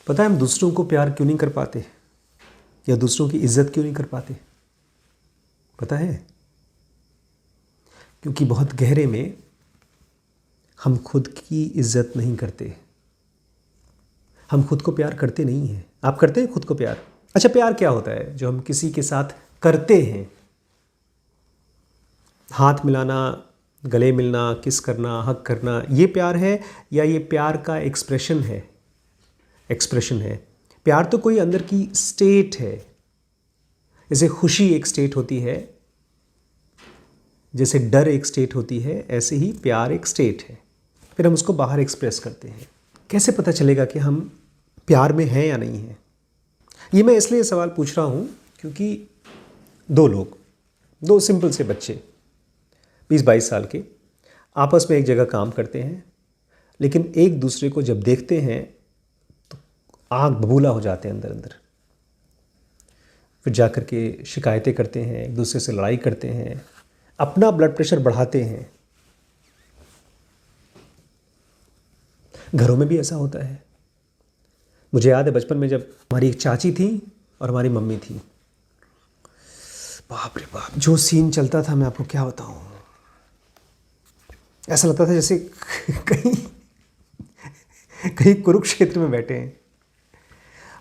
पता है हम दूसरों को प्यार क्यों नहीं कर पाते या दूसरों की इज्जत क्यों नहीं कर पाते? पता है, क्योंकि बहुत गहरे में हम खुद की इज्जत नहीं करते। हम खुद को प्यार करते नहीं हैं। आप करते हैं खुद को प्यार? अच्छा, प्यार क्या होता है जो हम किसी के साथ करते हैं? हाथ मिलाना, गले मिलना, किस करना, हक करना, ये प्यार है या ये प्यार का एक्सप्रेशन है? एक्सप्रेशन है। प्यार तो कोई अंदर की स्टेट है। जैसे खुशी एक स्टेट होती है, जैसे डर एक स्टेट होती है, ऐसे ही प्यार एक स्टेट है। फिर हम उसको बाहर एक्सप्रेस करते हैं। कैसे पता चलेगा कि हम प्यार में हैं या नहीं हैं? ये मैं इसलिए सवाल पूछ रहा हूँ क्योंकि दो सिंपल से बच्चे 20-22 साल के आपस में एक जगह काम करते हैं, लेकिन एक दूसरे को जब देखते हैं तो आग बबूला हो जाते हैं अंदर अंदर। फिर जाकर के शिकायतें करते हैं, एक दूसरे से लड़ाई करते हैं, अपना ब्लड प्रेशर बढ़ाते हैं। घरों में भी ऐसा होता है। मुझे याद है बचपन में जब हमारी एक चाची थी और हमारी मम्मी थी, बाप रे बाप, जो सीन चलता था मैं आपको क्या बताऊं। ऐसा लगता था जैसे कहीं कहीं कुरुक्षेत्र में बैठे हैं।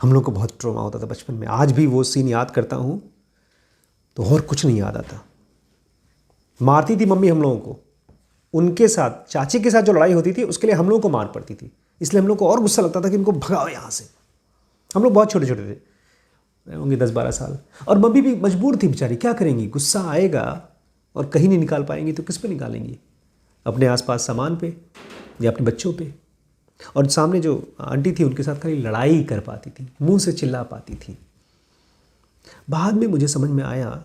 हम लोग को बहुत ट्रॉमा होता था बचपन में। आज भी वो सीन याद करता हूं तो और कुछ नहीं याद आता। मारती थी मम्मी हम लोगों को, उनके साथ चाची के साथ जो लड़ाई होती थी उसके लिए हम लोगों को मार पड़ती थी। इसलिए हम लोग को और गुस्सा लगता था कि इनको भगाओ यहाँ से। हम लोग बहुत छोटे छोटे थे, होंगे 10-12 साल, और मम्मी भी मजबूर थी बेचारी, क्या करेंगी? गुस्सा आएगा और कहीं नहीं निकाल पाएंगी तो किस पे निकालेंगी? अपने आसपास सामान पे या अपने बच्चों पे। और सामने जो आंटी थी उनके साथ खाली लड़ाई कर पाती थी, मुंह से चिल्ला पाती थी। बाद में मुझे समझ में आया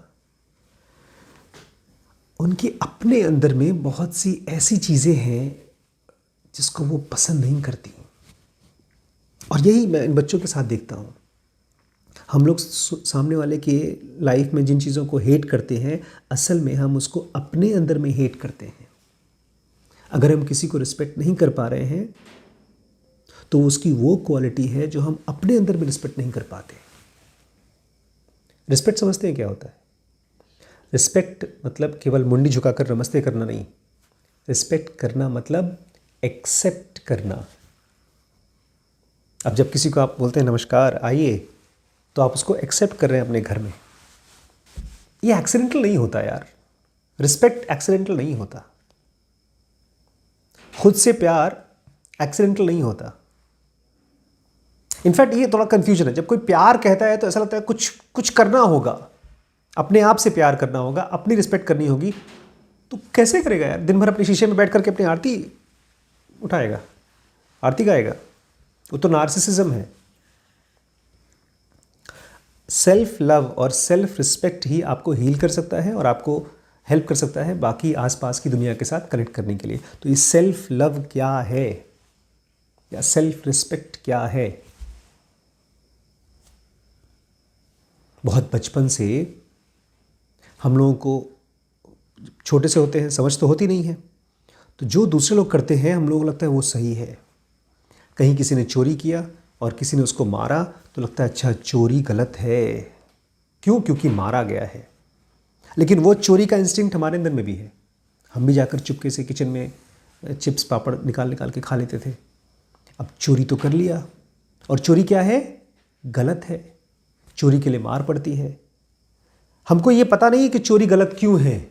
उनके अपने अंदर में बहुत सी ऐसी चीज़ें हैं जिसको वो पसंद नहीं करती। और यही मैं इन बच्चों के साथ देखता हूँ। हम लोग सामने वाले के लाइफ में जिन चीज़ों को हेट करते हैं, असल में हम उसको अपने अंदर में हेट करते हैं। अगर हम किसी को रिस्पेक्ट नहीं कर पा रहे हैं तो उसकी वो क्वालिटी है जो हम अपने अंदर में रिस्पेक्ट नहीं कर पाते। रिस्पेक्ट समझते हैं क्या होता है? रिस्पेक्ट मतलब केवल मुंडी झुकाकर नमस्ते करना नहीं। रिस्पेक्ट करना मतलब एक्सेप्ट करना। अब जब किसी को आप बोलते हैं नमस्कार आइए, तो आप उसको एक्सेप्ट कर रहे हैं अपने घर में। ये एक्सीडेंटल नहीं होता यार। रिस्पेक्ट एक्सीडेंटल नहीं होता। खुद से प्यार एक्सीडेंटल नहीं होता। इनफैक्ट ये थोड़ा कंफ्यूजन है। जब कोई प्यार कहता है तो ऐसा लगता है कुछ करना होगा, अपने आप से प्यार करना होगा, अपनी रिस्पेक्ट करनी होगी। तो कैसे करेगा यार? दिन भर अपने शीशे में बैठ करके अपनी आरती उठाएगा, आरती गाएगा? वो तो नार्सिसिज्म है। सेल्फ लव और सेल्फ रिस्पेक्ट ही आपको हील कर सकता है और आपको हेल्प कर सकता है बाकी आसपास की दुनिया के साथ कनेक्ट करने के लिए। तो ये सेल्फ लव क्या है या सेल्फ रिस्पेक्ट क्या है? बहुत बचपन से हम लोगों को, छोटे से होते हैं, समझ तो होती नहीं है, तो जो दूसरे लोग करते हैं हम लोगों को लगता है वो सही है। कहीं किसी ने चोरी किया और किसी ने उसको मारा तो लगता है अच्छा चोरी गलत है। क्यों? क्योंकि मारा गया है। लेकिन वो चोरी का इंस्टिंक्ट हमारे अंदर में भी है। हम भी जाकर चुपके से किचन में चिप्स पापड़ निकाल निकाल के खा लेते थे। अब चोरी तो कर लिया, और चोरी क्या है? गलत है। चोरी के लिए मार पड़ती है। हमको ये पता नहीं है कि चोरी गलत क्यों है,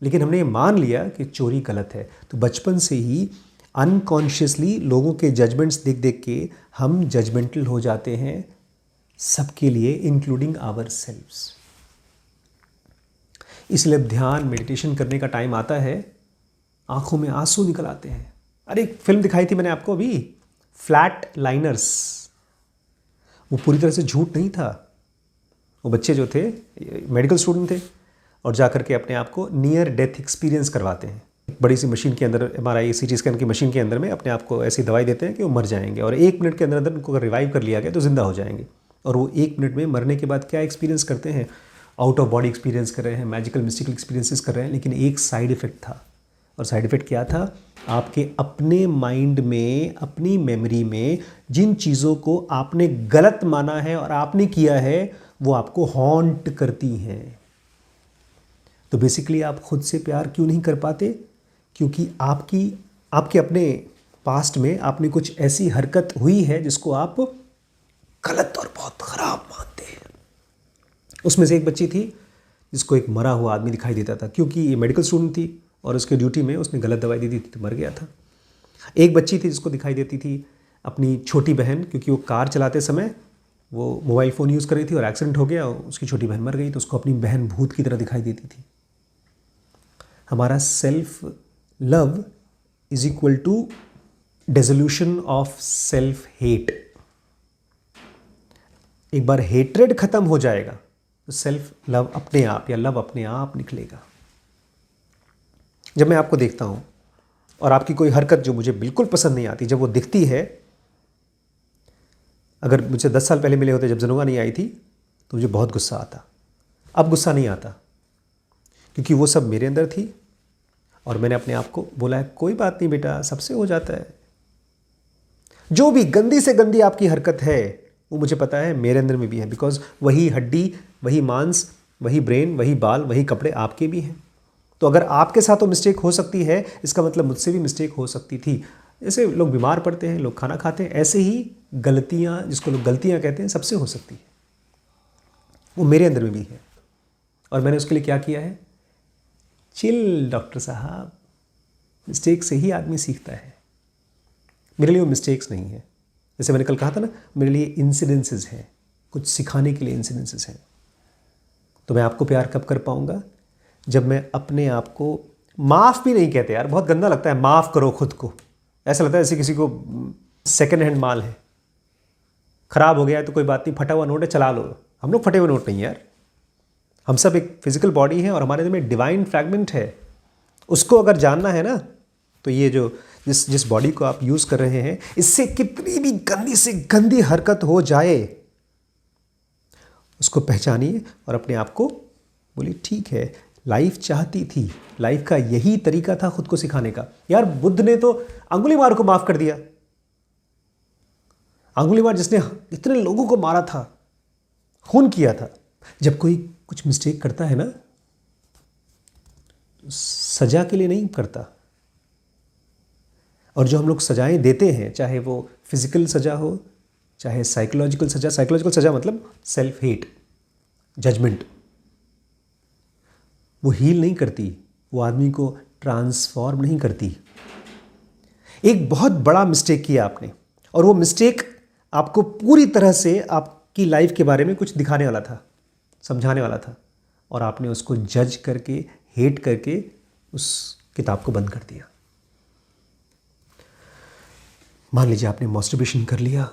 लेकिन हमने ये मान लिया कि चोरी गलत है। तो बचपन से ही अनकॉन्शियसली लोगों के जजमेंट्स देख देख के हम जजमेंटल हो जाते हैं सबके लिए, इंक्लूडिंग आवर सेल्व्स। इसलिए ध्यान मेडिटेशन करने का टाइम आता है, आंखों में आंसू निकल आते हैं। अरे एक फिल्म दिखाई थी मैंने आपको अभी, फ्लैट लाइनर्स। वो पूरी तरह से झूठ नहीं था। वो बच्चे जो थे मेडिकल स्टूडेंट थे और जाकर के अपने आप को नियर डेथ एक्सपीरियंस करवाते हैं। एक बड़ी सी मशीन के अंदर, MRI CT स्कैन की मशीन के अंदर में अपने आप को ऐसी दवाई देते हैं कि वो मर जाएंगे, और 1 मिनट के अंदर अंदर उनको अगर रिवाइव कर लिया गया तो जिंदा हो जाएंगे। और वो 1 मिनट में मरने के बाद क्या एक्सपीरियंस करते हैं? आउट ऑफ बॉडी एक्सपीरियंस कर रहे हैं, मैजिकल मिस्टिकल एक्सपीरियंसेस कर रहे हैं। लेकिन एक साइड इफेक्ट था, और साइड इफ़ेक्ट क्या था? आपके अपने माइंड में, अपनी मेमोरी में जिन चीज़ों को आपने गलत माना है और आपने किया है वो आपको हॉन्ट करती हैं। तो बेसिकली आप खुद से प्यार क्यों नहीं कर पाते? क्योंकि आपके अपने पास्ट में आपने कुछ ऐसी हरकत हुई है जिसको आप गलत और बहुत ख़राब मानते हैं। उसमें से एक बच्ची थी जिसको एक मरा हुआ आदमी दिखाई देता था, क्योंकि ये मेडिकल स्टूडेंट थी और उसके ड्यूटी में उसने गलत दवाई दी थी तो मर गया था। एक बच्ची थी जिसको दिखाई देती थी अपनी छोटी बहन, क्योंकि वो कार चलाते समय वो मोबाइल फ़ोन यूज़ कर रही थी और एक्सीडेंट हो गया, उसकी छोटी बहन मर गई, तो उसको अपनी बहन भूत की तरह दिखाई देती थी। हमारा self love is equal to dissolution of self hate. एक बार हेट्रेड खत्म हो जाएगा तो सेल्फ लव अपने आप या लव अपने आप निकलेगा। जब मैं आपको देखता हूँ और आपकी कोई हरकत जो मुझे बिल्कुल पसंद नहीं आती, जब वो दिखती है, अगर मुझे 10 साल पहले मिले होते जब जनोगा नहीं आई थी तो मुझे बहुत गुस्सा आता। अब गुस्सा नहीं आता क्योंकि वो सब मेरे अंदर थी और मैंने अपने आप को बोला है कोई बात नहीं बेटा, सबसे हो जाता है। जो भी गंदी से गंदी आपकी हरकत है वो मुझे पता है मेरे अंदर में भी है, बिकॉज वही हड्डी, वही मांस, वही ब्रेन, वही बाल, वही कपड़े आपके भी हैं। तो अगर आपके साथ तो मिस्टेक हो सकती है, इसका मतलब मुझसे भी मिस्टेक हो सकती थी। जैसे लोग बीमार पड़ते हैं, लोग खाना खाते हैं, ऐसे ही गलतियाँ, जिसको लोग गलतियाँ कहते हैं, सबसे हो सकती है। वो मेरे अंदर में भी है और मैंने उसके लिए क्या किया है? चिल डॉक्टर साहब, मिस्टेक से ही आदमी सीखता है। मेरे लिए वो मिस्टेक्स नहीं है, जैसे मैंने कल कहा था ना, मेरे लिए इंसिडेंसेस हैं, कुछ सिखाने के लिए इंसिडेंसेस हैं। तो मैं आपको प्यार कब कर पाऊंगा? जब मैं अपने आप को माफ़ भी नहीं कहते यार, बहुत गंदा लगता है माफ़ करो खुद को। ऐसा लगता है जैसे किसी को सेकंड हैंड माल है, ख़राब हो गया है तो कोई बात नहीं, फटा हुआ नोट है चला लो। हम लोग फटे हुए नोट नहीं यार, हम सब एक फिजिकल बॉडी है और हमारे अंदर में डिवाइन फ्रैगमेंट है। उसको अगर जानना है ना, तो ये जो जिस बॉडी को आप यूज़ कर रहे हैं, इससे कितनी भी गंदी से गंदी हरकत हो जाए उसको पहचानिए और अपने आप को बोलिए ठीक है, लाइफ चाहती थी, लाइफ का यही तरीका था खुद को सिखाने का। यार बुद्ध ने तो अंगुलीमार को माफ़ कर दिया। अंगुलीमार जिसने इतने लोगों को मारा था, खून किया था। जब कोई कुछ मिस्टेक करता है ना, सजा के लिए नहीं करता। और जो हम लोग सजाएं देते हैं, चाहे वो फिजिकल सजा हो, चाहे साइकोलॉजिकल सजा। साइकोलॉजिकल सजा मतलब सेल्फ हेट, जजमेंट, वो हील नहीं करती, वो आदमी को ट्रांसफॉर्म नहीं करती। एक बहुत बड़ा मिस्टेक किया आपने और वो मिस्टेक आपको पूरी तरह से आपकी लाइफ के बारे में कुछ दिखाने वाला था, समझाने वाला था, और आपने उसको जज करके, हेट करके उस किताब को बंद कर दिया। मान लीजिए आपने मॉस्टरबेशन कर लिया,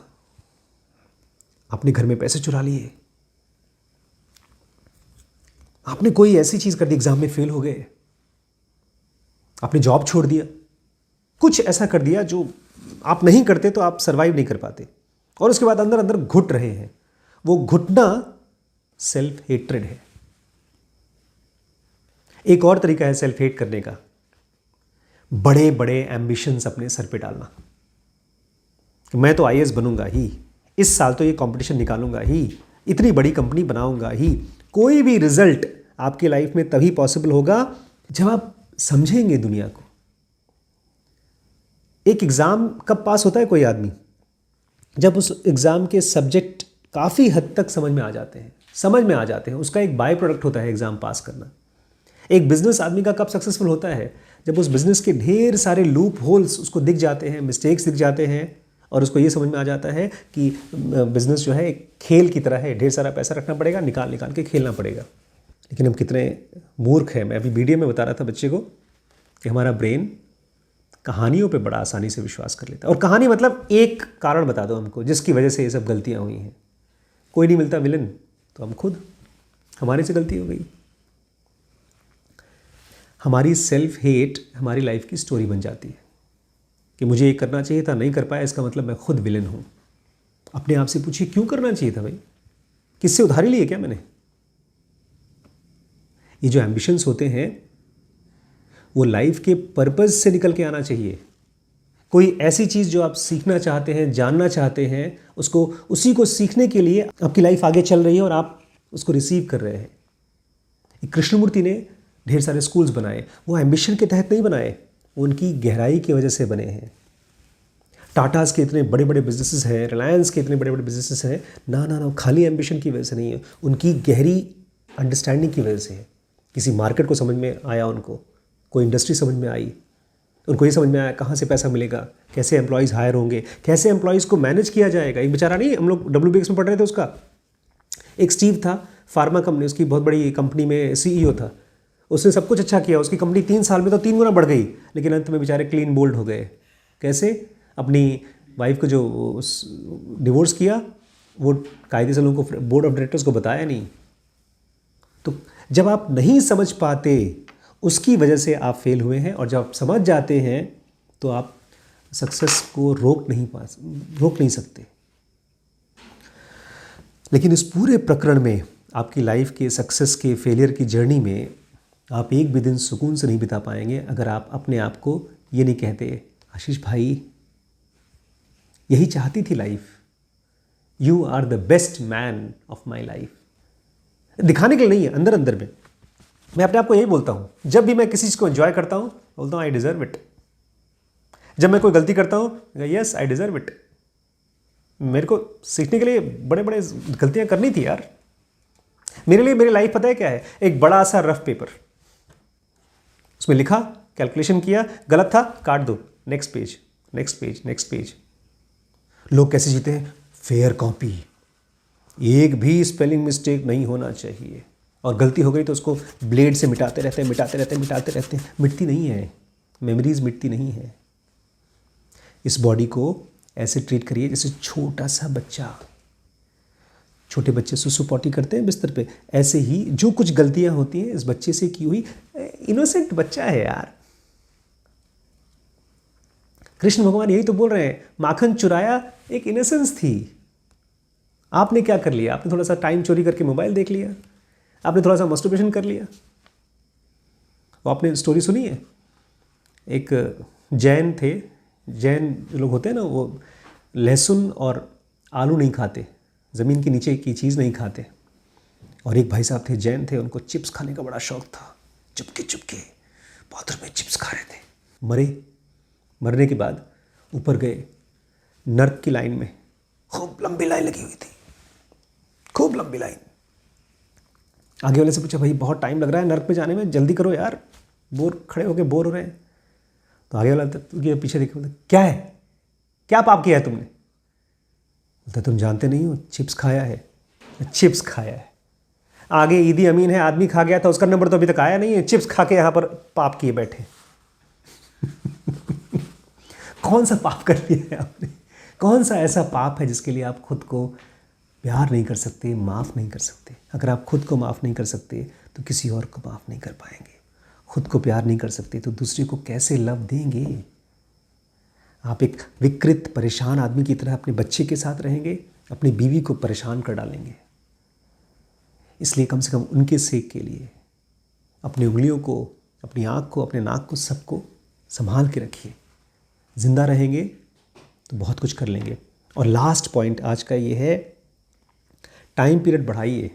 आपने घर में पैसे चुरा लिए, आपने कोई ऐसी चीज़ कर दी, एग्ज़ाम में फेल हो गए, आपने जॉब छोड़ दिया, कुछ ऐसा कर दिया जो आप नहीं करते तो आप सर्वाइव नहीं कर पाते, और उसके बाद अंदर अंदर घुट रहे हैं। वो घुटना सेल्फ हेट्रेड है। एक और तरीका है सेल्फ हेट करने का, बड़े बड़े एम्बिशंस अपने सर पे डालना। मैं तो आईएएस बनूंगा ही, इस साल तो ये कंपटीशन निकालूंगा ही, इतनी बड़ी कंपनी बनाऊंगा ही। कोई भी रिजल्ट आपकी लाइफ में तभी पॉसिबल होगा जब आप समझेंगे दुनिया को। एक एग्ज़ाम कब पास होता है कोई आदमी? जब उस एग्ज़ाम के सब्जेक्ट काफ़ी हद तक समझ में आ जाते हैं। उसका एक बाय प्रोडक्ट होता है एग्ज़ाम पास करना। एक बिजनेस आदमी का कब सक्सेसफुल होता है? जब उस बिजनेस के ढेर सारे लूप होल्स उसको दिख जाते हैं, मिस्टेक्स दिख जाते हैं, और उसको ये समझ में आ जाता है कि बिजनेस जो है एक खेल की तरह है, ढेर सारा पैसा रखना पड़ेगा, निकाल निकाल के खेलना पड़ेगा। लेकिन हम कितने मूर्ख हैं। मैं अभी वीडियो में बता रहा था बच्चे को कि हमारा ब्रेन कहानियों पे बड़ा आसानी से विश्वास कर लेता है। और कहानी मतलब एक कारण बता दो हमको जिसकी वजह से ये सब गलतियाँ हुई हैं। कोई नहीं मिलता विलन, तो हम खुद, हमारे से गलती हो गई। हमारी सेल्फ हेट हमारी लाइफ की स्टोरी बन जाती है कि मुझे ये करना चाहिए था, नहीं कर पाया, इसका मतलब मैं खुद विलन हूँ। अपने आप से पूछिए क्यों करना चाहिए था भाई? किससे उधारी ली है क्या मैंने? ये जो एम्बिशंस होते हैं वो लाइफ के पर्पस से निकल के आना चाहिए। कोई ऐसी चीज़ जो आप सीखना चाहते हैं, जानना चाहते हैं, उसको उसी को सीखने के लिए आपकी लाइफ आगे चल रही है और आप उसको रिसीव कर रहे हैं। कृष्णमूर्ति ने ढेर सारे स्कूल्स बनाए, वो एम्बिशन के तहत नहीं बनाए, उनकी गहराई की वजह से बने हैं। टाटास के इतने बड़े बड़े बिजनेसेस हैं, रिलायंस के इतने बड़े बड़े बिजनेसेस हैं, ना खाली एम्बिशन की वजह से नहीं है, उनकी गहरी अंडरस्टैंडिंग की वजह से है। किसी मार्केट को समझ में आया, उनको कोई इंडस्ट्री समझ में आई, उनको ये समझ में आया कहाँ से पैसा मिलेगा, कैसे एम्प्लॉयज़ हायर होंगे, कैसे एम्प्लॉयज़ को मैनेज किया जाएगा। एक बेचारा नहीं, हम लोग WBX में पढ़ रहे थे, उसका एक स्टीव था, फार्मा कंपनी, उसकी बहुत बड़ी कंपनी में CEO था। उसने सब कुछ अच्छा किया, उसकी कंपनी 3 साल में तो 3 गुना बढ़ गई, लेकिन अंत में बेचारे क्लीन बोल्ड हो गए। कैसे? अपनी वाइफ को जो डिवोर्स किया, वो कायदे से लोगों को, बोर्ड ऑफ डायरेक्टर्स को बताया नहीं। तो जब आप नहीं समझ पाते, उसकी वजह से आप फेल हुए हैं, और जब आप समझ जाते हैं तो आप सक्सेस को रोक नहीं सकते। लेकिन इस पूरे प्रकरण में, आपकी लाइफ के सक्सेस के फेलियर की जर्नी में, आप एक भी दिन सुकून से नहीं बिता पाएंगे अगर आप अपने आप को ये नहीं कहते, आशीष भाई यही चाहती थी life, you are the best man of my life. दिखाने के लिए नहीं है, अंदर अंदर में मैं अपने आप को यही बोलता हूँ। जब भी मैं किसी चीज़ को एंजॉय करता हूँ, बोलता हूँ आई डिज़र्व इट। जब मैं कोई गलती करता हूँ, यस आई डिज़र्व इट। मेरे को सीखने के लिए बड़े बड़े गलतियाँ करनी थी यार। मेरे लिए मेरी लाइफ पता है क्या है? एक बड़ा सा रफ पेपर, उसमें लिखा, कैलकुलेशन किया, गलत था काट दो, next page, next page, next page. लोग कैसे जीते हैं? फेयर कॉपी, एक भी स्पेलिंग मिस्टेक नहीं होना चाहिए, और गलती हो गई तो उसको ब्लेड से मिटाते रहते हैं। मिटती नहीं है, मेमोरीज मिटती नहीं है। इस बॉडी को ऐसे ट्रीट करिए जैसे छोटा सा बच्चा, छोटे बच्चे सुसु पॉटी करते हैं बिस्तर पे, ऐसे ही जो कुछ गलतियां होती हैं इस बच्चे से की हुई, इनोसेंट बच्चा है यार। कृष्ण भगवान यही तो बोल रहे हैं, माखन चुराया एक इनोसेंस थी। आपने क्या कर लिया? आपने थोड़ा सा टाइम चोरी करके मोबाइल देख लिया, आपने थोड़ा सा मस्टरबेशन कर लिया। वो आपने स्टोरी सुनी है, एक जैन थे, जैन लोग होते हैं ना, वो लहसुन और आलू नहीं खाते, ज़मीन के नीचे की चीज़ नहीं खाते। और एक भाई साहब थे, जैन थे, उनको चिप्स खाने का बड़ा शौक था। चुपके चुपके बाथरूम में चिप्स खा रहे थे। मरने के बाद ऊपर गए, नर्क की लाइन में खूब लंबी लाइन लगी हुई थी, खूब लंबी लाइन। आगे वाले से पूछा, भाई बहुत टाइम लग रहा है नर्क में जाने में, जल्दी करो यार, खड़े होके बोर हो रहे हैं। तो आगे वाला पीछे देखे, बोलता क्या है, क्या पाप किया है तुमने? बोलता तुम जानते नहीं हो, चिप्स खाया है, चिप्स खाया है। आगे ईदी अमीन है, आदमी खा गया था, उसका नंबर तो अभी तक आया नहीं है, चिप्स खा के यहाँ पर पाप किए बैठे। कौन सा पाप कर लिया है आपने? कौन सा ऐसा पाप है जिसके लिए आप खुद को प्यार नहीं कर सकते, माफ़ नहीं कर सकते? अगर आप खुद को माफ़ नहीं कर सकते तो किसी और को माफ़ नहीं कर पाएंगे। खुद को प्यार नहीं कर सकते तो दूसरे को कैसे लव देंगे? आप एक विकृत परेशान आदमी की तरह अपने बच्चे के साथ रहेंगे, अपनी बीवी को परेशान कर डालेंगे। इसलिए कम से कम उनके सेक के लिए अपनी उंगलियों को, अपनी आँख को, अपने नाक को, सबको संभाल के रखिए। ज़िंदा रहेंगे तो बहुत कुछ कर लेंगे। और लास्ट पॉइंट आज का ये है, टाइम पीरियड बढ़ाइए।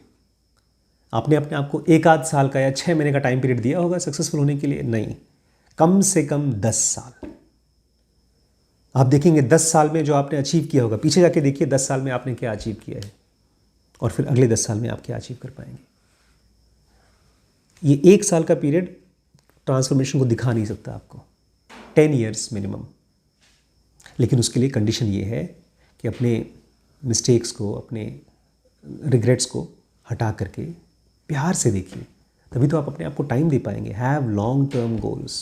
आपने अपने आप को 1 आध साल का या 6 महीने का टाइम पीरियड दिया होगा सक्सेसफुल होने के लिए? नहीं, कम से कम 10 साल। आप देखेंगे 10 साल में जो आपने अचीव किया होगा, पीछे जाके देखिए 10 साल में आपने क्या अचीव किया है, और फिर अगले 10 साल में आप क्या अचीव कर पाएंगे। ये 1 साल का पीरियड ट्रांसफॉर्मेशन को दिखा नहीं सकता आपको, 10 ईयर्स मिनिमम। लेकिन उसके लिए कंडीशन ये है कि अपने मिस्टेक्स को, अपने रिग्रेट्स को हटा करके प्यार से देखिए, तभी तो आप अपने आप को टाइम दे पाएंगे। Have long term goals.